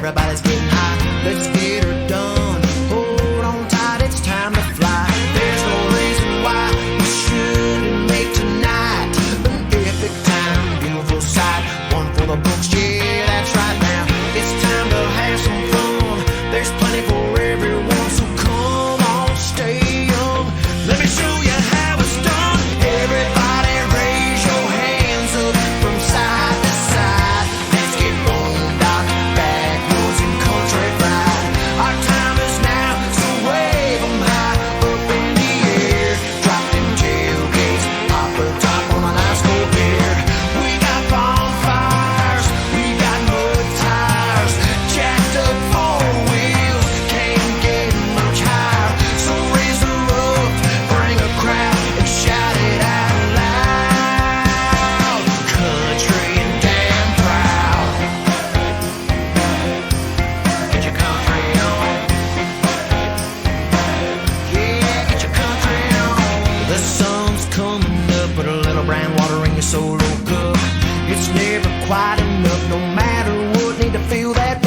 everybody's getting high. Let's get her done. Hold on tight, it's time to fly. There's no reason why we shouldn't make tonight an epic time, beautiful sight, one for the books. Yeah, that's right. Now it's time to have some fun. There's plenty for everyone, so come on, stay young. Let me show you how it's done. Everybody raise your hands up from side to side. Let's get boondock, backwoods, and country fried. Our time is now, so wave 'em high up in the air. Drop them tailgates, pop a top on a nice cold beer. We got bonfires, we got mud tires, jacked up four wheels, can't get much higher. So raise the roof, bring a crowd, and shout it out loud. Country and damn proud. Get your country on. Yeah, get your country on. The sun's coming up, put a little brown water in your solo cup. It's never quite enough, no matter what, need to feel that